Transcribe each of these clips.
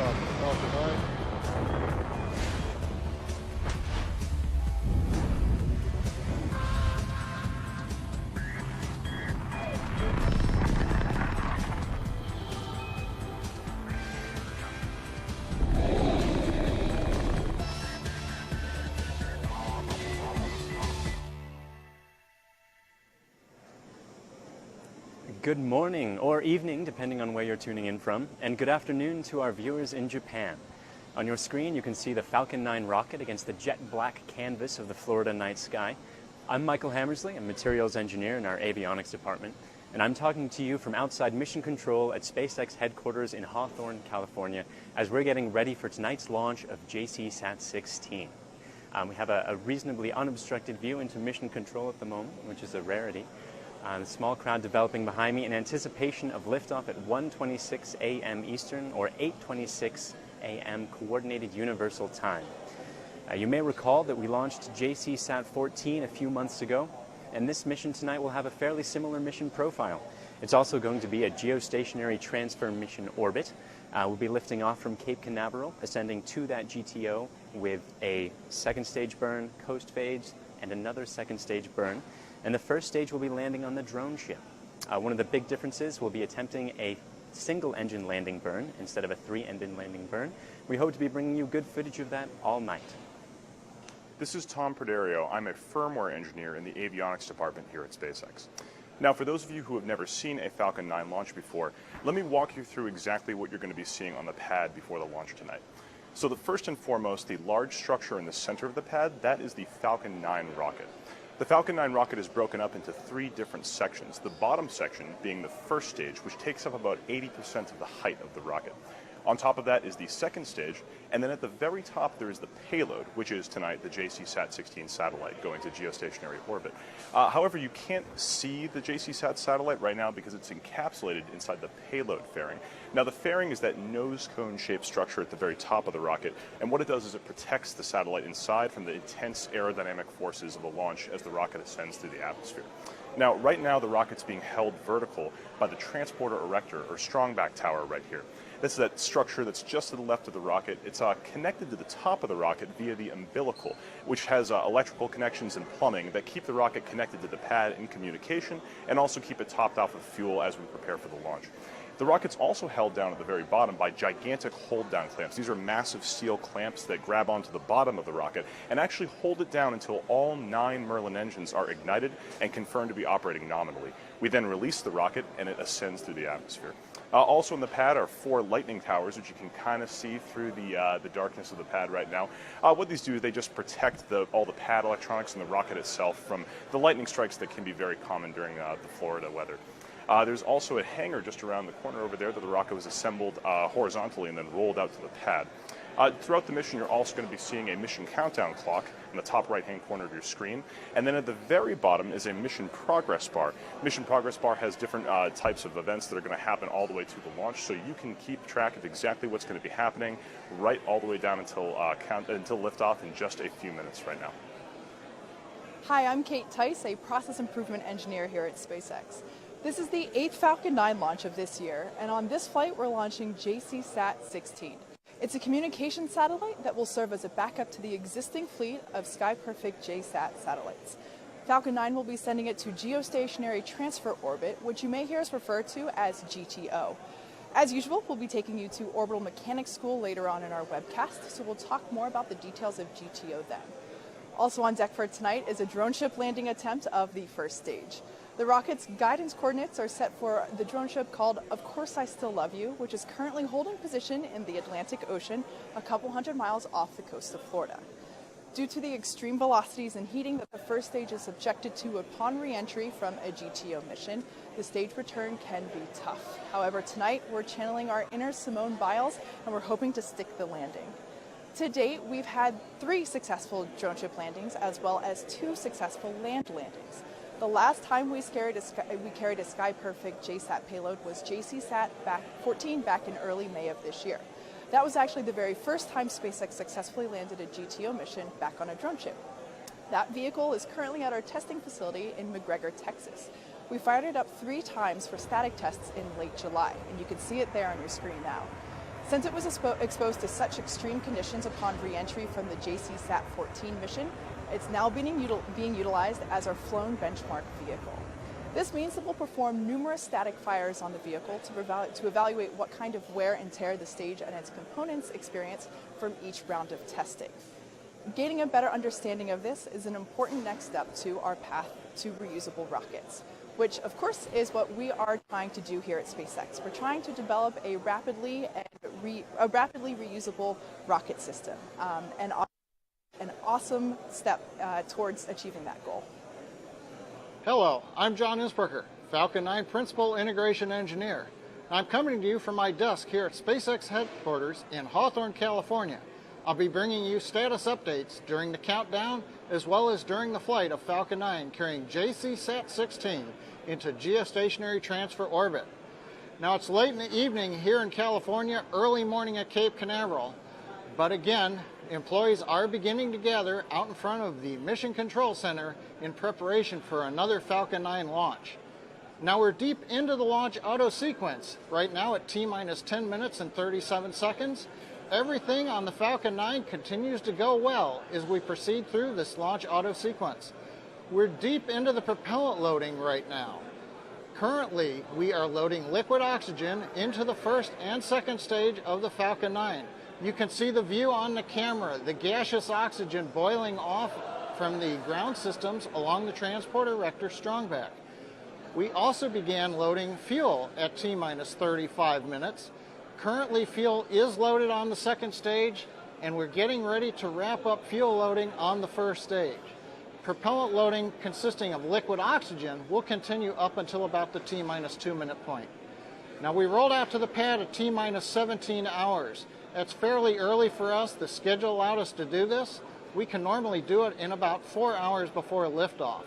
liftoff of Falcon 9. Good morning or evening, depending on where you're tuning in from, and good afternoon to our viewers in Japan. On your screen, you can see the Falcon 9 rocket against the jet black canvas of the Florida night sky. I'm Michael Hammersley, a materials engineer in our avionics department, and I'm talking to you from outside mission control at SpaceX headquarters in Hawthorne, California, as we're getting ready for tonight's launch of JCSAT-16. We have a reasonably unobstructed view into mission control at the moment, which is a rarity. The small crowd developing behind me in anticipation of liftoff at 1:26 a.m. Eastern or 8:26 a.m. Coordinated Universal Time. You may recall that we launched JCSAT-14 a few months ago, and this mission tonight will have a fairly similar mission profile. It's also going to be a geostationary transfer mission orbit. We'll be lifting off from Cape Canaveral, ascending to that GTO with a second stage burn, coast phase, and another second stage burn. And the first stage will be landing on the drone ship. One of the big differences will be attempting a single engine landing burn instead of a 3-engine landing burn. We hope to be bringing you good footage of that all night. This is Tom Perderio. I'm a firmware engineer in the avionics department here at SpaceX. Now, for those of you who have never seen a Falcon 9 launch before, let me walk you through exactly what you're going to be seeing on the pad before the launch tonight. So first and foremost, the large structure in the center of the pad, that is the Falcon 9 rocket. The Falcon 9 rocket is broken up into 3 different sections, the bottom section being the first stage, which takes up about 80% of the height of the rocket. On top of that is the second stage, and then at the very top there is the payload, which is tonight the JCSAT-16 satellite going to geostationary orbit. However, you can't see the JCSAT satellite right now because it's encapsulated inside the payload fairing. Now, the fairing is that nose cone-shaped structure at the very top of the rocket, and what it does is it protects the satellite inside from the intense aerodynamic forces of the launch as the rocket ascends through the atmosphere. Now, right now, the rocket's being held vertical by the transporter erector, or strongback tower right here. This is that structure that's just to the left of the rocket. It's connected to the top of the rocket via the umbilical, which has electrical connections and plumbing that keep the rocket connected to the pad in communication and also keep it topped off of fuel as we prepare for the launch. The rocket's also held down at the very bottom by gigantic hold-down clamps. These are massive steel clamps that grab onto the bottom of the rocket and actually hold it down until all 9 Merlin engines are ignited and confirmed to be operating nominally. We then release the rocket and it ascends through the atmosphere. Also in the pad are 4 lightning towers, which you can kind of see through the darkness of the pad right now. What these do is they just protect all the pad electronics and the rocket itself from the lightning strikes that can be very common during the Florida weather. There's also a hangar just around the corner over there that the rocket was assembled horizontally and then rolled out to the pad. Throughout the mission, you're also going to be seeing a mission countdown clock in the top right-hand corner of your screen. And then at the very bottom is a mission progress bar. Mission progress bar has different types of events that are going to happen all the way to the launch, so you can keep track of exactly what's going to be happening right all the way down until liftoff in just a few minutes right now. Hi, I'm Kate Tice, a process improvement engineer here at SpaceX. This is the 8th Falcon 9 launch of this year, and on this flight we're launching JCSAT-16. It's a communication satellite that will serve as a backup to the existing fleet of SkyPerfect JSAT satellites. Falcon 9 will be sending it to geostationary transfer orbit, which you may hear us refer to as GTO. As usual, we'll be taking you to Orbital Mechanics School later on in our webcast, so we'll talk more about the details of GTO then. Also on deck for tonight is a drone ship landing attempt of the first stage. The rocket's guidance coordinates are set for the drone ship called Of Course I Still Love You, which is currently holding position in the Atlantic Ocean a couple hundred miles off the coast of Florida. Due to the extreme velocities and heating that the first stage is subjected to upon re-entry from a GTO mission, the stage return can be tough. However, tonight we're channeling our inner Simone Biles and we're hoping to stick the landing. To date, we've had 3 successful drone ship landings as well as 2 successful land landings. The last time we carried a SkyPerfect JSAT payload was JCSAT-14 back in early May of this year. That was actually the very first time SpaceX successfully landed a GTO mission back on a drone ship. That vehicle is currently at our testing facility in McGregor, Texas. We fired it up 3 times for static tests in late July, and you can see it there on your screen now. Since it was exposed to such extreme conditions upon re-entry from the JCSAT-16 mission, it's now being utilized as our flown benchmark vehicle. This means that we'll perform numerous static fires on the vehicle to evaluate what kind of wear and tear the stage and its components experience from each round of testing. Gaining a better understanding of this is an important next step to our path to reusable rockets, which of course is what we are trying to do here at SpaceX. We're trying to develop a rapidly reusable rocket system, and an awesome step towards achieving that goal. Hello, I'm John Innsbrucker, Falcon 9 Principal Integration Engineer. I'm coming to you from my desk here at SpaceX headquarters in Hawthorne, California. I'll be bringing you status updates during the countdown as well as during the flight of Falcon 9 carrying JCSAT-16 into geostationary transfer orbit. Now it's late in the evening here in California, early morning at Cape Canaveral, but again, employees are beginning to gather out in front of the Mission Control Center in preparation for another Falcon 9 launch. Now we're deep into the launch auto sequence, right now at T-minus 10 minutes and 37 seconds. Everything on the Falcon 9 continues to go well as we proceed through this launch auto sequence. We're deep into the propellant loading right now. Currently, we are loading liquid oxygen into the first and second stage of the Falcon 9. You can see the view on the camera, the gaseous oxygen boiling off from the ground systems along the transporter rector strongback. We also began loading fuel at T-minus 35 minutes. Currently, fuel is loaded on the second stage, and we're getting ready to wrap up fuel loading on the first stage. Propellant loading consisting of liquid oxygen will continue up until about the T-minus 2 minute point. Now we rolled out to the pad at T-minus 17 hours. That's fairly early for us. The schedule allowed us to do this. We can normally do it in about 4 hours before liftoff.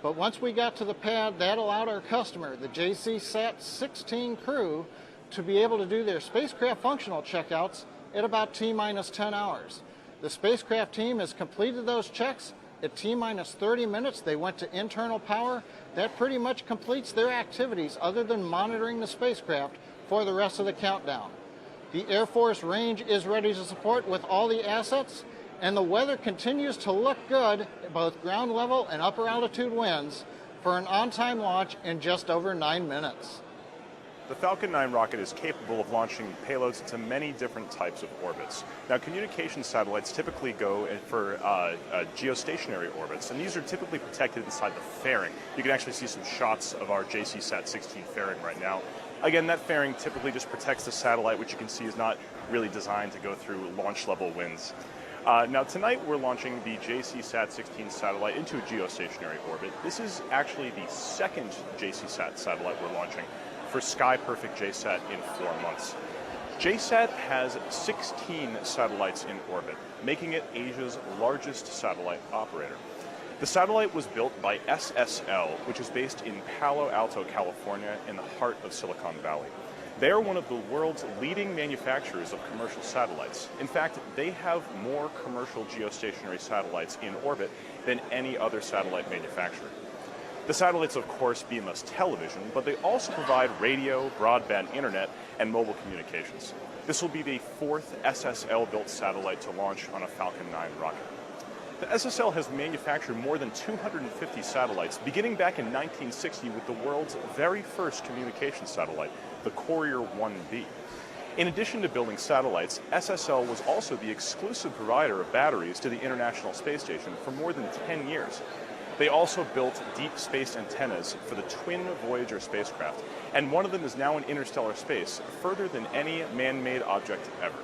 But once we got to the pad, that allowed our customer, the JCSAT-16 crew, to be able to do their spacecraft functional checkouts at about T-minus 10 hours. The spacecraft team has completed those checks. At T-minus 30 minutes, they went to internal power. That pretty much completes their activities other than monitoring the spacecraft for the rest of the countdown. The Air Force range is ready to support with all the assets, and the weather continues to look good, both ground level and upper altitude winds, for an on-time launch in just over 9 minutes. The Falcon 9 rocket is capable of launching payloads into many different types of orbits. Now, communication satellites typically go for geostationary orbits, and these are typically protected inside the fairing. You can actually see some shots of our JCSAT-16 fairing right now. Again, that fairing typically just protects the satellite, which you can see is not really designed to go through launch-level winds. Now, tonight we're launching the JCSAT-16 satellite into a geostationary orbit. This is actually the second JCSAT satellite we're launching for Sky-Perfect JSAT in 4 months. JSAT has 16 satellites in orbit, making it Asia's largest satellite operator. The satellite was built by SSL, which is based in Palo Alto, California, in the heart of Silicon Valley. They are one of the world's leading manufacturers of commercial satellites. In fact, they have more commercial geostationary satellites in orbit than any other satellite manufacturer. The satellites, of course, beam us television, but they also provide radio, broadband internet, and mobile communications. This will be the 4th SSL-built satellite to launch on a Falcon 9 rocket. The SSL has manufactured more than 250 satellites, beginning back in 1960 with the world's very first communication satellite, the Courier 1B. In addition to building satellites, SSL was also the exclusive provider of batteries to the International Space Station for more than 10 years. They also built deep space antennas for the twin Voyager spacecraft, and one of them is now in interstellar space, further than any man-made object ever.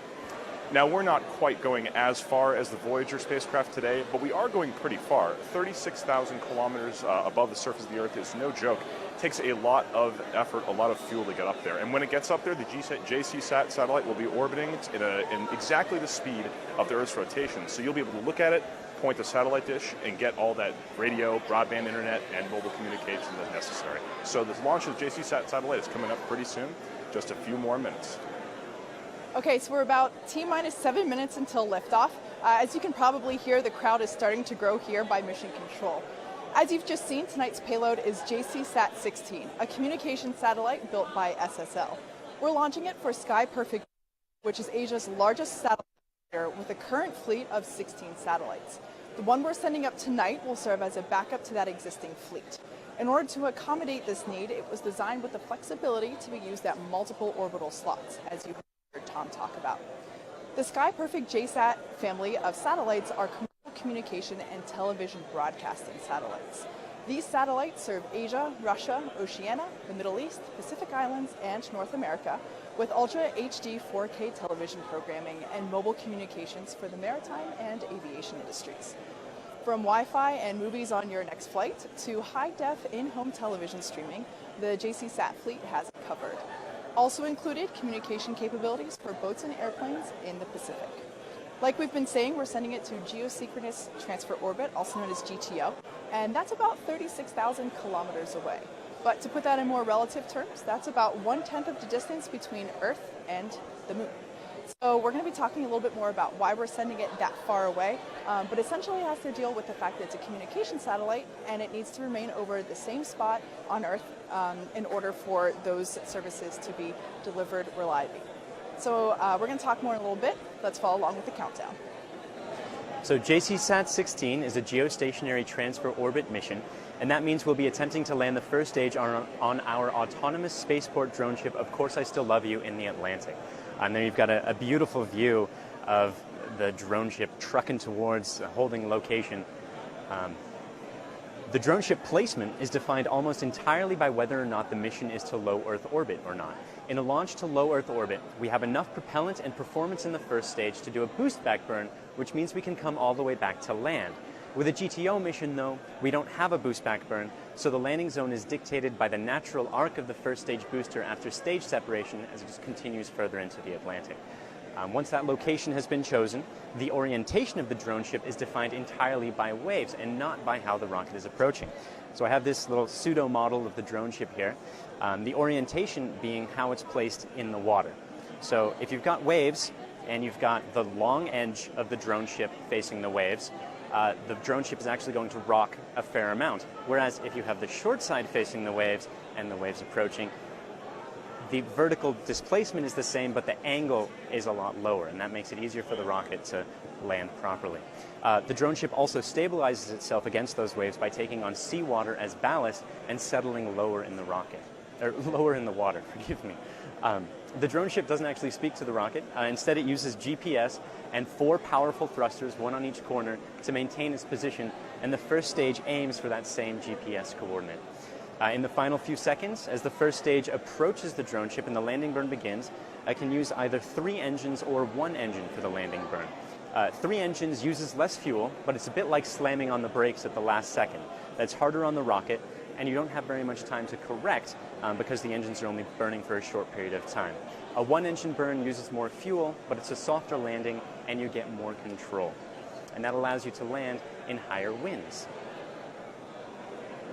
Now, we're not quite going as far as the Voyager spacecraft today, but we are going pretty far. 36,000 kilometers above the surface of the Earth is no joke. It takes a lot of effort, a lot of fuel to get up there. And when it gets up there, the JCSAT satellite will be orbiting in exactly the speed of the Earth's rotation. So you'll be able to look at it, point the satellite dish, and get all that radio, broadband internet, and mobile communication that's necessary. So the launch of the JCSAT satellite is coming up pretty soon, just a few more minutes. Okay, so we're about T-minus 7 minutes until liftoff. As you can probably hear, the crowd is starting to grow here by Mission Control. As you've just seen, tonight's payload is JCSAT-16, a communication satellite built by SSL. We're launching it for Sky-Perfect which is Asia's largest satellite operator with a current fleet of 16 satellites. The one we're sending up tonight will serve as a backup to that existing fleet. In order to accommodate this need, it was designed with the flexibility to be used at multiple orbital slots, as you heard Tom talk about. The SkyPerfect JSAT family of satellites are commercial communication and television broadcasting satellites. These satellites serve Asia, Russia, Oceania, the Middle East, Pacific Islands, and North America with Ultra HD 4K television programming and mobile communications for the maritime and aviation industries. From Wi-Fi and movies on your next flight to high-def in-home television streaming, the JCSAT fleet has it covered. Also included, communication capabilities for boats and airplanes in the Pacific. Like we've been saying, we're sending it to geosynchronous transfer orbit, also known as GTO, and that's about 36,000 kilometers away. But to put that in more relative terms, that's about 1/10 of the distance between Earth and the Moon. So we're going to be talking a little bit more about why we're sending it that far away, but essentially it has to deal with the fact that it's a communication satellite and it needs to remain over the same spot on Earth in order for those services to be delivered reliably. So we're going to talk more in a little bit. Let's follow along with the countdown. So JCSAT-16 is a geostationary transfer orbit mission, and that means we'll be attempting to land the first stage on our autonomous spaceport drone ship, Of Course I Still Love You, in the Atlantic. And there you've got a beautiful view of the drone ship trucking towards a holding location. The drone ship placement is defined almost entirely by whether or not the mission is to low Earth orbit or not. In a launch to low Earth orbit, we have enough propellant and performance in the first stage to do a boost back burn, which means we can come all the way back to land. With a GTO mission, though, we don't have a boost back burn, so the landing zone is dictated by the natural arc of the first stage booster after stage separation as it just continues further into the Atlantic. Once that location has been chosen, the orientation of the drone ship is defined entirely by waves and not by how the rocket is approaching. So I have this little pseudo model of the drone ship here, the orientation being how it's placed in the water. So if you've got waves and you've got the long edge of the drone ship facing the waves, the drone ship is actually going to rock a fair amount. Whereas if you have the short side facing the waves and the waves approaching, the vertical displacement is the same, but the angle is a lot lower, and that makes it easier for the rocket to land properly. The drone ship also stabilizes itself against those waves by taking on seawater as ballast and settling lower in the rocket, or lower in the water, forgive me. The drone ship doesn't actually speak to the rocket. Instead, it uses GPS and 4 powerful thrusters, one on each corner, to maintain its position, and the first stage aims for that same GPS coordinate. In the final few seconds, as the first stage approaches the drone ship and the landing burn begins, I can use either 3 engines or 1 engine for the landing burn. 3 engines uses less fuel, but it's a bit like slamming on the brakes at the last second. That's harder on the rocket, and you don't have very much time to correct because the engines are only burning for a short period of time. A 1-engine burn uses more fuel, but it's a softer landing, and you get more control. And that allows you to land in higher winds.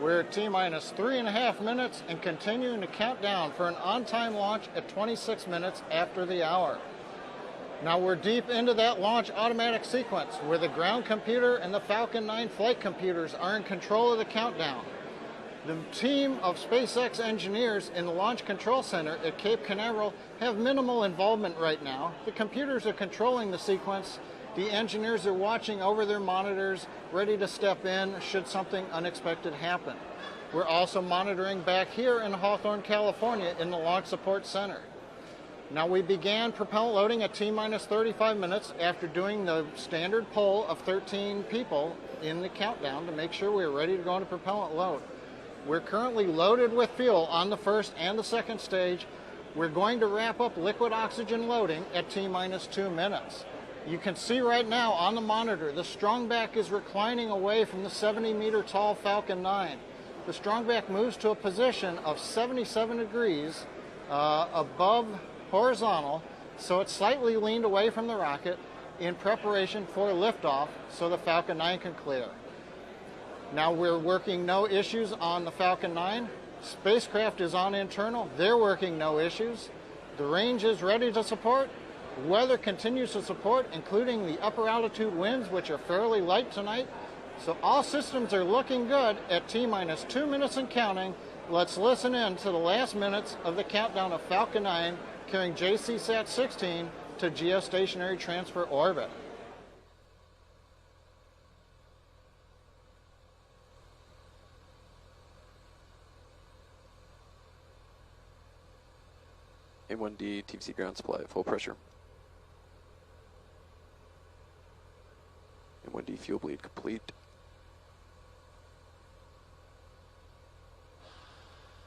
We're at T-minus 3.5 minutes and continuing to count down for an on-time launch at 26 minutes after the hour. Now we're deep into that launch automatic sequence where the ground computer and the Falcon 9 flight computers are in control of the countdown. The team of SpaceX engineers in the Launch Control Center at Cape Canaveral have minimal involvement right now. The computers are controlling the sequence. The engineers are watching over their monitors, ready to step in should something unexpected happen. We're also monitoring back here in Hawthorne, California in the Launch Support Center. Now we began propellant loading at T-minus 35 minutes after doing the standard poll of 13 people in the countdown to make sure we were ready to go into propellant load. We're currently loaded with fuel on the first and the second stage. We're going to wrap up liquid oxygen loading at T-minus 2 minutes. You can see right now on the monitor, the strongback is reclining away from the 70-meter tall Falcon 9. The strongback moves to a position of 77 degrees above horizontal, so it's slightly leaned away from the rocket in preparation for liftoff so the Falcon 9 can clear. Now we're working no issues on the Falcon 9. Spacecraft is on internal. They're working no issues. The range is ready to support. Weather continues to support, including the upper altitude winds, which are fairly light tonight. So all systems are looking good at T-minus 2 minutes and counting. Let's listen in to the last minutes of the countdown of Falcon 9 carrying JCSAT-16 to geostationary transfer orbit. A1D TVC ground supply at full pressure. A1D fuel bleed complete.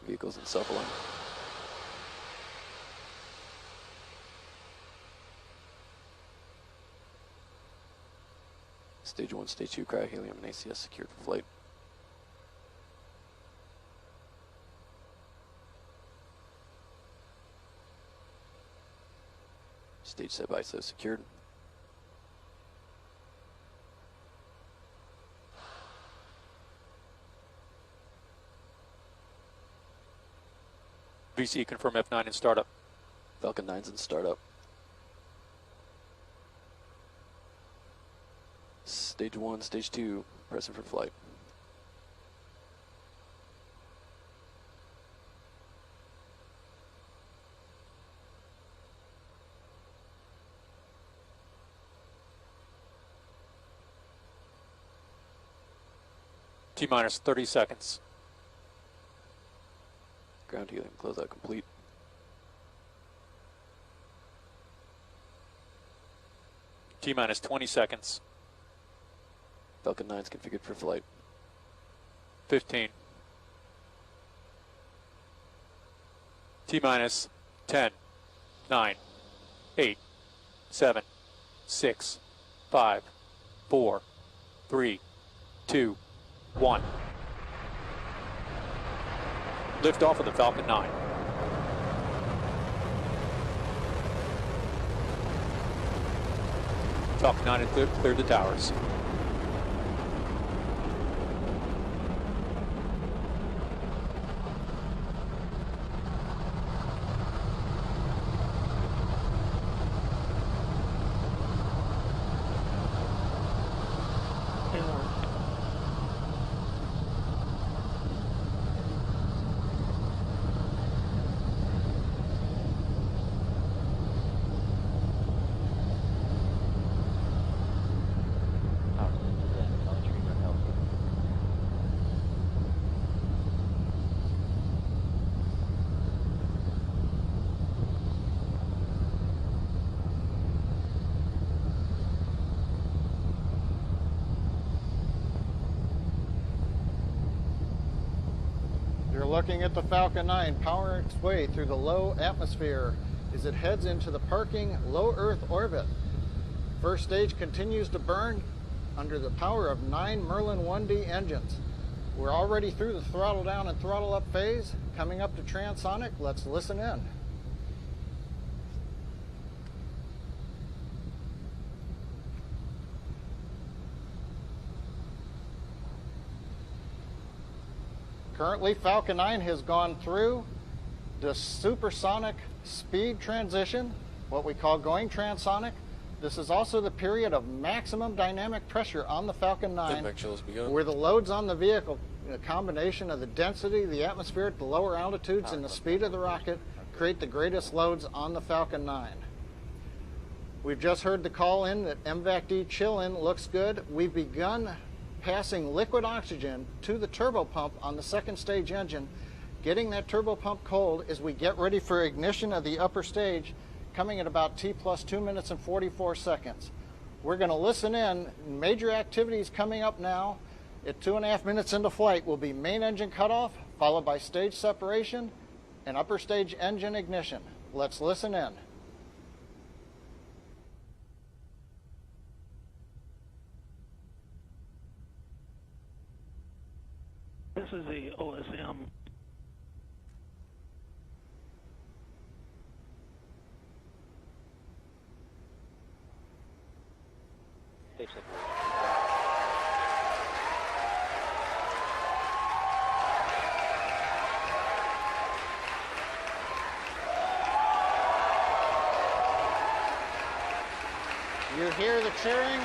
Vehicles in self-align. Stage 1, Stage 2 cryohelium and ACS secured for flight. Stage set ISO secured. VC confirm F9 in startup. Falcon 9's in startup. Stage 1, Stage 2, pressing for flight. T-minus 30 seconds. Ground helium closeout complete. T-minus 20 seconds. Falcon 9's configured for flight. 15. T-minus 10, 9, 8, 7, 6, 5, 4, 3, 2, 1. Lift off of the Falcon 9. Falcon 9 had cleared the towers. Looking at the Falcon 9 powering its way through the low atmosphere as it heads into the parking low Earth orbit. First stage continues to burn under the power of 9 Merlin 1D engines. We're already through the throttle down and throttle up phase. Coming up to transonic, let's listen in. Currently, Falcon 9 has gone through the supersonic speed transition, what we call going transonic. This is also the period of maximum dynamic pressure on the Falcon 9, where the loads on the vehicle, a combination of the density, the atmosphere at the lower altitudes, and the speed of the rocket, create the greatest loads on the Falcon 9. We've just heard the call in that MVAC-D chill-in looks good. We've begun passing liquid oxygen to the turbopump on the second stage engine, getting that turbopump cold as we get ready for ignition of the upper stage, coming at about T plus 2 minutes and 44 seconds. We're going to listen in. Major activities coming up now. At 2.5 minutes into flight will be main engine cutoff, followed by stage separation and upper stage engine ignition. Let's listen in. This is the OSM. You hear the cheering.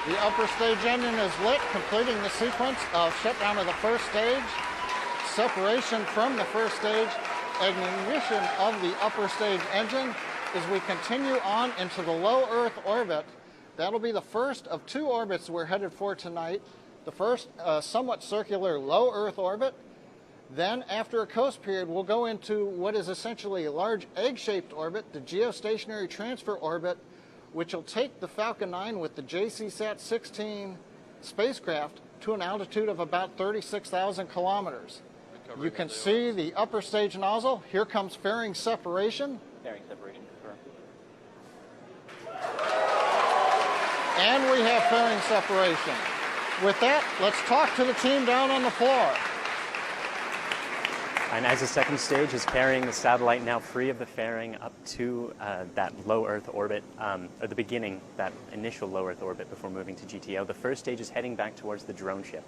The upper stage engine is lit, completing the sequence of shutdown of the first stage, separation from the first stage, ignition of the upper stage engine. as we continue on into the low Earth orbit. That'll be the first of 2 orbits we're headed for tonight. The first, somewhat circular low Earth orbit. Then, after a coast period, we'll go into what is essentially a large egg-shaped orbit, the geostationary transfer orbit, which will take the Falcon 9 with the JCSAT-16 spacecraft to an altitude of about 36,000 kilometers. You can see the upper stage nozzle. Here comes fairing separation. Fairing separation, confirmed. And we have fairing separation. With that, let's talk to the team down on the floor. And as the second stage is carrying the satellite now free of the fairing up to that low Earth orbit, or the beginning, that initial low Earth orbit before moving to GTO, the first stage is heading back towards the drone ship.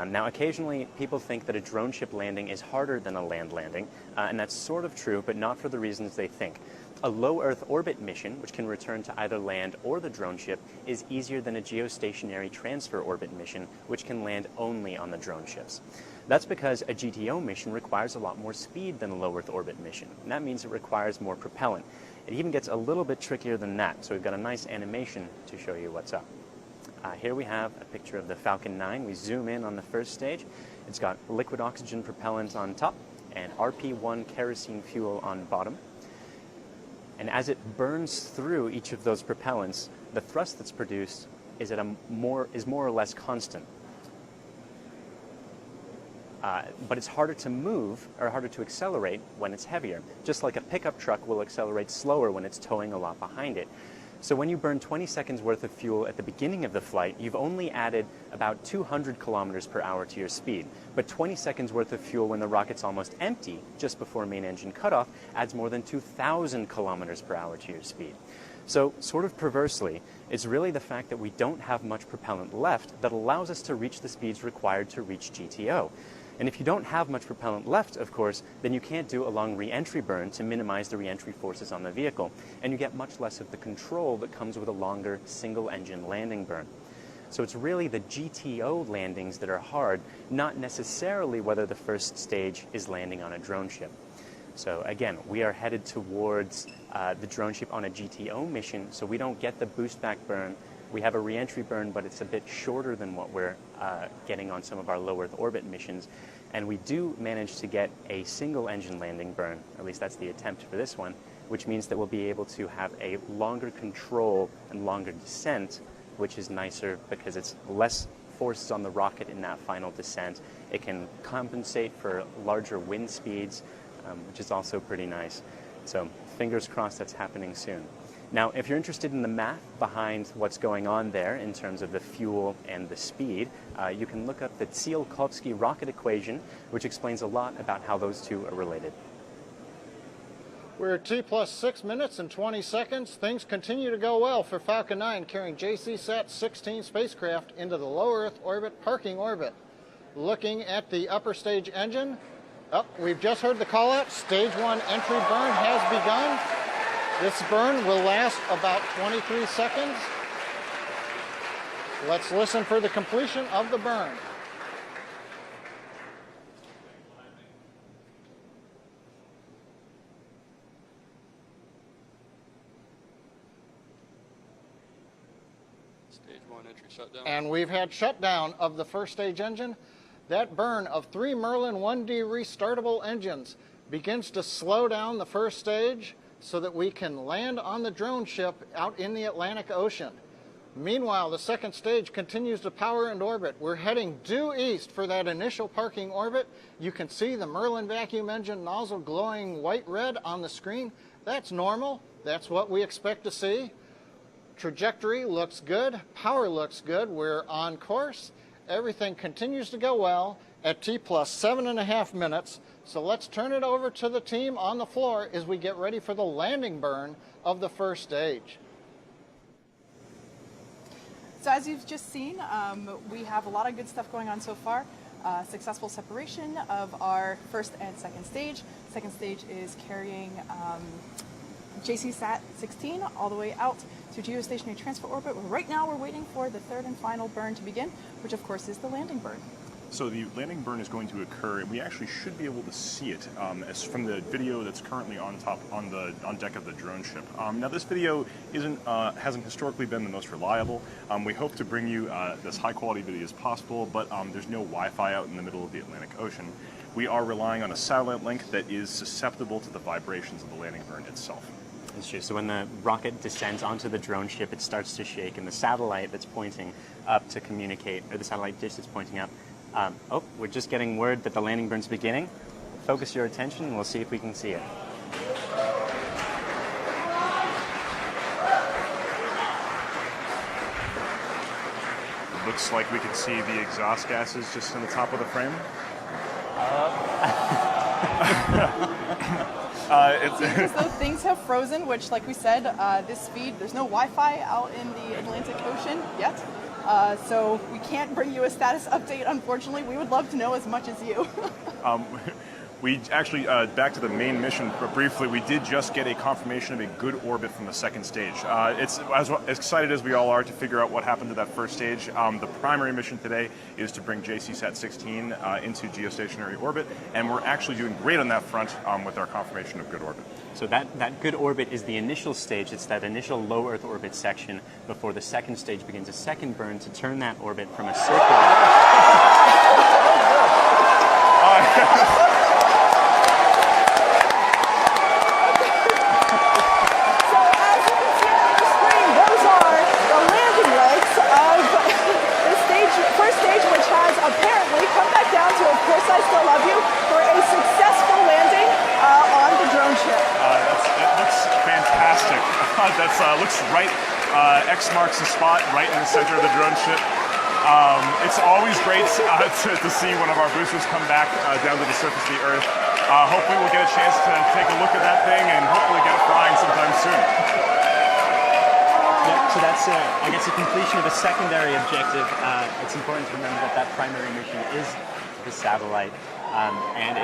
Now, occasionally people think that a drone ship landing is harder than a land landing, and that's sort of true, but not for the reasons they think. A low Earth orbit mission, which can return to either land or the drone ship, is easier than a geostationary transfer orbit mission, which can land only on the drone ships. That's because a GTO mission requires a lot more speed than a low Earth orbit mission, and that means it requires more propellant. It even gets a little bit trickier than that, so we've got a nice animation to show you what's up. Here we have a picture of the Falcon 9. We zoom in on the first stage. It's got liquid oxygen propellant on top and RP1 kerosene fuel on bottom. And as it burns through each of those propellants, the thrust that's produced is more or less constant. But it's harder to move or harder to accelerate when it's heavier. Just like a pickup truck will accelerate slower when it's towing a lot behind it. So when you burn 20 seconds worth of fuel at the beginning of the flight, you've only added about 200 kilometers per hour to your speed. But 20 seconds worth of fuel when the rocket's almost empty, just before main engine cutoff, adds more than 2,000 kilometers per hour to your speed. So, sort of perversely, it's really the fact that we don't have much propellant left that allows us to reach the speeds required to reach GTO. And if you don't have much propellant left, of course, then you can't do a long re-entry burn to minimize the re-entry forces on the vehicle, and you get much less of the control that comes with a longer single-engine landing burn. So it's really the GTO landings that are hard, not necessarily whether the first stage is landing on a drone ship. So again, we are headed towards the drone ship on a GTO mission, so we don't get the boost back burn. We have a re-entry burn, but it's a bit shorter than what we're getting on some of our low Earth orbit missions. And we do manage to get a single engine landing burn, at least that's the attempt for this one, which means that we'll be able to have a longer control and longer descent, which is nicer because it's less forces on the rocket in that final descent. It can compensate for larger wind speeds, which is also pretty nice. So fingers crossed that's happening soon. Now, if you're interested in the math behind what's going on there in terms of the fuel and the speed, you can look up the Tsiolkovsky rocket equation, which explains a lot about how those two are related. We're at T plus 6 minutes and 20 seconds. Things continue to go well for Falcon 9 carrying JCSAT-16 spacecraft into the low Earth orbit parking orbit. Looking at the upper stage engine, we've just heard the call out. Stage 1 entry burn has begun. This burn will last about 23 seconds. Let's listen for the completion of the burn. Stage 1 entry shutdown. And we've had shutdown of the first stage engine. That burn of 3 Merlin 1D restartable engines begins to slow down the first stage so that we can land on the drone ship out in the Atlantic Ocean. Meanwhile, the second stage continues to power and orbit. We're heading due east for that initial parking orbit. You can see the Merlin vacuum engine nozzle glowing white-red on the screen. That's normal. That's what we expect to see. Trajectory looks good. Power looks good. We're on course. Everything continues to go well at T plus 7.5 minutes. So let's turn it over to the team on the floor as we get ready for the landing burn of the first stage. So as you've just seen, we have a lot of good stuff going on so far. Successful separation of our first and second stage. Second stage is carrying JCSAT-16 all the way out to geostationary transfer orbit. Right now we're waiting for the third and final burn to begin, which of course is the landing burn. So the landing burn is going to occur, and we actually should be able to see it as from the video that's currently on deck of the drone ship. Now this video hasn't historically been the most reliable. We hope to bring you as high quality video as possible, but there's no Wi-Fi out in the middle of the Atlantic Ocean. We are relying on a satellite link that is susceptible to the vibrations of the landing burn itself. It's true. So when the rocket descends onto the drone ship, it starts to shake, and the satellite that's pointing up to communicate, or the satellite dish that's pointing up, oh, we're just getting word that the landing burn's beginning. Focus your attention, and we'll see if we can see it. Looks like we can see the exhaust gases just on the top of the frame. It seems as though things have frozen, which, like we said, this speed, there's no Wi-Fi out in the Atlantic Ocean yet. So we can't bring you a status update, unfortunately. We would love to know as much as you. We actually, back to the main mission briefly, we did just get a confirmation of a good orbit from the second stage. It's as excited as we all are to figure out what happened to that first stage. The primary mission today is to bring JCSAT-16 into geostationary orbit, and we're actually doing great on that front with our confirmation of good orbit. So that good orbit is the initial stage. It's that initial low Earth orbit section before the second stage begins a second burn to turn that orbit from a circular... Apparently, come back down to Of Course I Still Love You for a successful landing on the drone ship. It looks fantastic. That looks right, X marks the spot right in the center of the drone ship. It's always great to see one of our boosters come back down to the surface of the Earth. Hopefully we'll get a chance to take a look at that thing and hopefully get it flying sometime soon. So that's, I guess, the completion of a secondary objective. It's important to remember that that primary mission is the satellite, and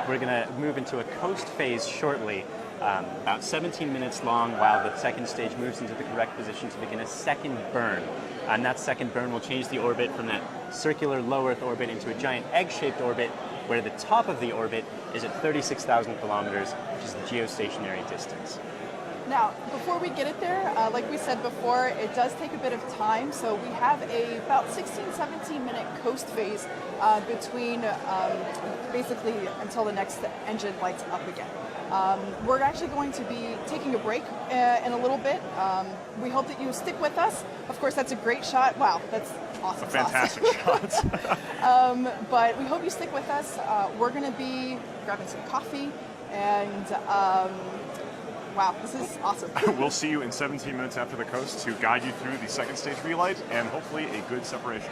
we're going to move into a coast phase shortly, about 17 minutes long, while the second stage moves into the correct position to begin a second burn. And that second burn will change the orbit from that circular low Earth orbit into a giant egg-shaped orbit, where the top of the orbit is at 36,000 kilometers, which is the geostationary distance. Now, before we get it there, like we said before, it does take a bit of time. So we have about 16, 17 minute coast phase between basically until the next engine lights up again. We're actually going to be taking a break in a little bit. We hope that you stick with us. Of course, that's a great shot. Wow, that's awesome. A fantastic shot. But we hope you stick with us. We're going to be grabbing some coffee and wow, this is awesome. We'll see you in 17 minutes after the coast to guide you through the second stage relight and hopefully a good separation.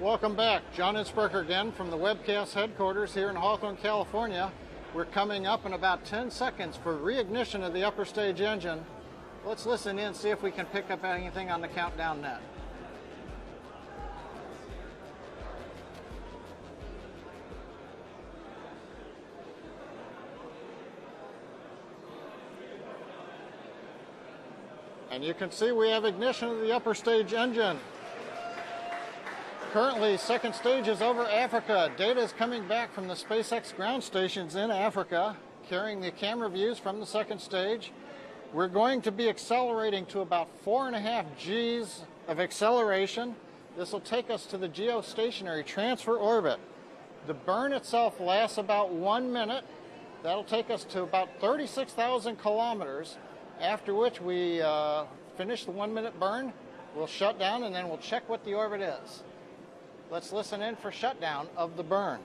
Welcome back. John Innsbrucker again from the Webcast headquarters here in Hawthorne, California. We're coming up in about 10 seconds for reignition of the upper stage engine. Let's listen in, see if we can pick up anything on the countdown net. And you can see we have ignition of the upper stage engine. Currently, second stage is over Africa. Data is coming back from the SpaceX ground stations in Africa, carrying the camera views from the second stage. We're going to be accelerating to about 4.5 Gs of acceleration. This will take us to the geostationary transfer orbit. The burn itself lasts about 1 minute. That'll take us to about 36,000 kilometers, after which we finish the 1 minute burn. We'll shut down and then we'll check what the orbit is. Let's listen in for shutdown of the burn.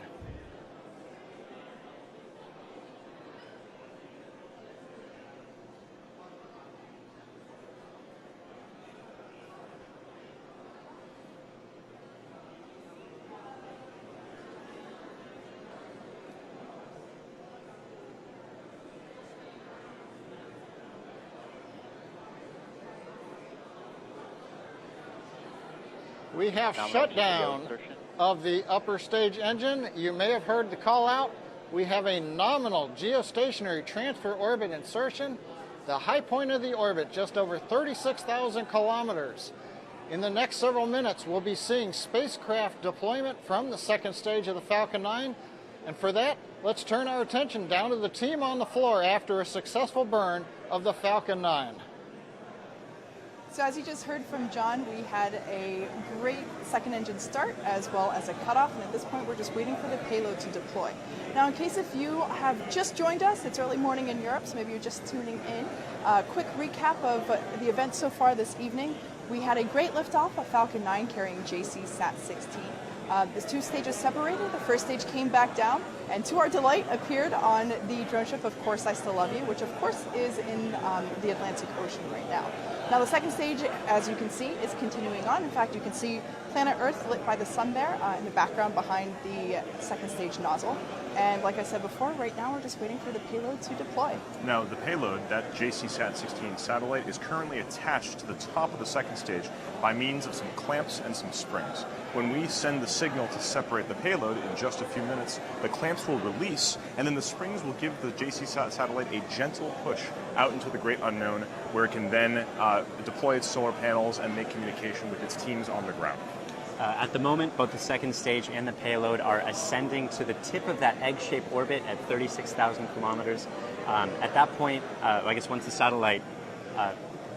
We have shutdown of the upper stage engine. You may have heard the call out. We have a nominal geostationary transfer orbit insertion. The high point of the orbit, just over 36,000 kilometers. In the next several minutes, we'll be seeing spacecraft deployment from the second stage of the Falcon 9. And for that, let's turn our attention down to the team on the floor after a successful burn of the Falcon 9. So as you just heard from John, we had a great second engine start as well as a cutoff, and at this point we're just waiting for the payload to deploy. Now in case if you have just joined us, it's early morning in Europe, so maybe you're just tuning in. Quick recap of the event so far this evening. We had a great liftoff of Falcon 9 carrying JCSAT-16. The two stages separated. The first stage came back down, and to our delight, appeared on the drone ship, Of Course I Still Love You, which of course is in the Atlantic Ocean right now. Now the second stage, as you can see, is continuing on. In fact, you can see planet Earth lit by the sun there in the background behind the second stage nozzle. And like I said before, right now we're just waiting for the payload to deploy. Now, the payload, that JCSAT-16 satellite, is currently attached to the top of the second stage by means of some clamps and some springs. When we send the signal to separate the payload in just a few minutes, the clamps will release, and then the springs will give the JCSAT satellite a gentle push out into the great unknown, where it can then deploy its solar panels and make communication with its teams on the ground. At the moment, both the second stage and the payload are ascending to the tip of that egg-shaped orbit at 36,000 kilometers. At that point, I guess once the satellite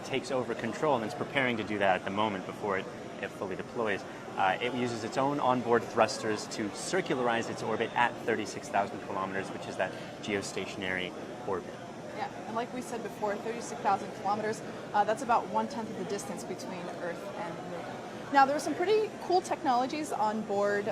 takes over control, and it's preparing to do that at the moment before it fully deploys, it uses its own onboard thrusters to circularize its orbit at 36,000 kilometers, which is that geostationary orbit. Yeah, and like we said before, 36,000 kilometers, that's about 1/10 of the distance between Earth and the Moon. Now, there are some pretty cool technologies on board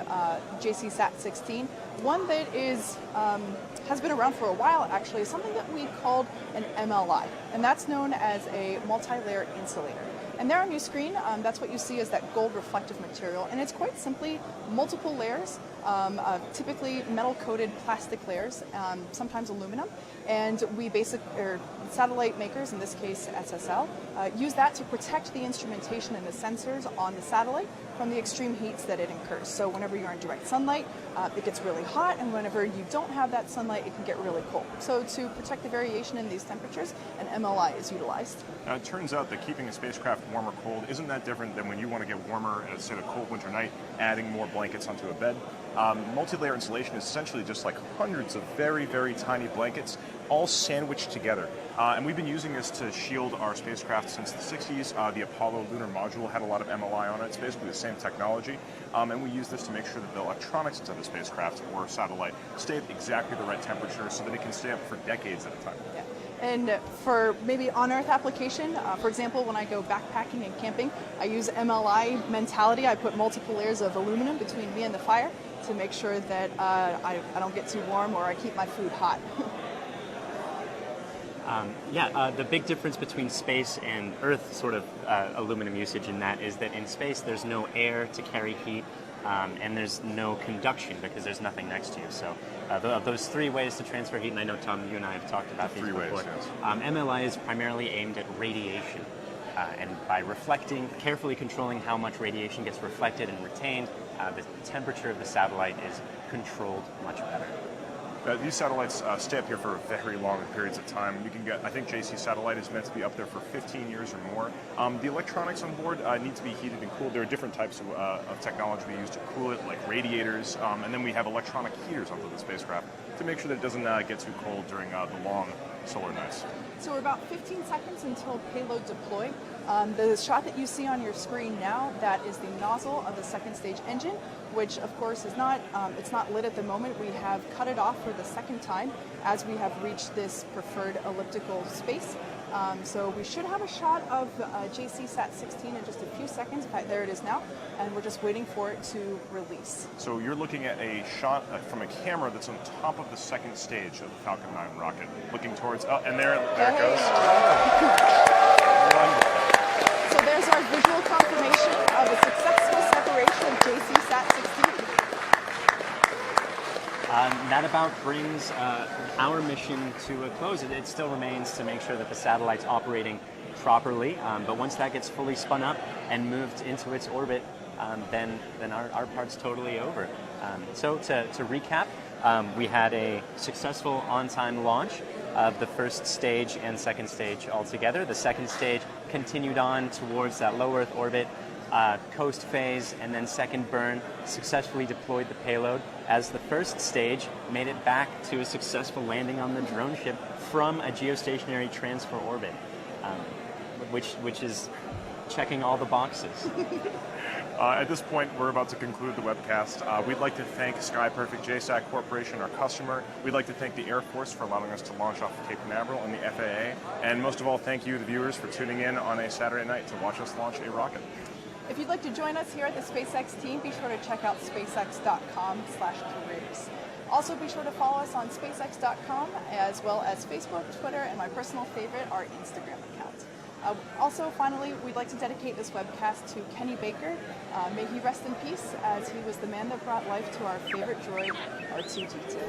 JCSAT-16. One that has been around for a while, actually, is something that we called an MLI, and that's known as a multi-layer insulator. And there on your screen, that's what you see as that gold reflective material, and it's quite simply multiple layers, typically metal-coated plastic layers, sometimes aluminum, and satellite makers, in this case SSL, use that to protect the instrumentation and the sensors on the satellite from the extreme heats that it incurs. So whenever you're in direct sunlight, it gets really hot, and whenever you don't have that sunlight, it can get really cold. So to protect the variation in these temperatures, an MLI is utilized. Now, it turns out that keeping a spacecraft warm or cold isn't that different than when you want to get warmer at, say, a cold winter night, adding more blankets onto a bed. Multi-layer insulation is essentially just like hundreds of very, very tiny blankets all sandwiched together. And we've been using this to shield our spacecraft since the 60s. The Apollo lunar module had a lot of MLI on it. It's basically the same technology. And we use this to make sure that the electronics inside the spacecraft or satellite stay at exactly the right temperature so that it can stay up for decades at a time. Yeah. And for maybe on-Earth application, for example, when I go backpacking and camping, I use MLI mentality. I put multiple layers of aluminum between me and the fire to make sure that I don't get too warm or I keep my food hot. The big difference between space and Earth sort of aluminum usage in that is that in space there's no air to carry heat. and there's no conduction because there's nothing next to you. So of those three ways to transfer heat, and I know, Tom, you and I have talked about these before. Yes. MLI is primarily aimed at radiation, and by carefully controlling how much radiation gets reflected and retained, the temperature of the satellite is controlled much better. These satellites stay up here for very long periods of time. You can get, I think JC Satellite is meant to be up there for 15 years or more. The electronics on board need to be heated and cooled. There are different types of technology we use to cool it, like radiators, and then we have electronic heaters onto the spacecraft to make sure that it doesn't get too cold during the long solar nights. So we're about 15 seconds until payload deploy. The shot that you see on your screen now, that is the nozzle of the second stage engine, which of course is not, it's not lit at the moment. We have cut it off for the second time as we have reached this preferred elliptical space. So we should have a shot of JCSAT-16 in just a few seconds. In fact, there it is now, and we're just waiting for it to release. So you're looking at a shot from a camera that's on top of the second stage of the Falcon 9 rocket, looking towards, and there it goes. So there's our visual confirmation of a successful separation of JCSAT-16. That about brings our mission to a close. It still remains to make sure that the satellite's operating properly, but once that gets fully spun up and moved into its orbit, then our part's totally over. So to recap, we had a successful on-time launch of the first stage and second stage altogether. The second stage continued on towards that low Earth orbit, coast phase, and then second burn, successfully deployed the payload as the first stage made it back to a successful landing on the drone ship from a geostationary transfer orbit, which is checking all the boxes. At this point, we're about to conclude the webcast. We'd like to thank SkyPerfect JSAT Corporation, our customer. We'd like to thank the Air Force for allowing us to launch off of Cape Canaveral and the FAA. And most of all, thank you, the viewers, for tuning in on a Saturday night to watch us launch a rocket. If you'd like to join us here at the SpaceX team, be sure to check out spacex.com/careers. Also, be sure to follow us on spacex.com, as well as Facebook, Twitter, and my personal favorite, our Instagram account. Also, finally, we'd like to dedicate this webcast to Kenny Baker. May he rest in peace, as he was the man that brought life to our favorite droid, R2-D2.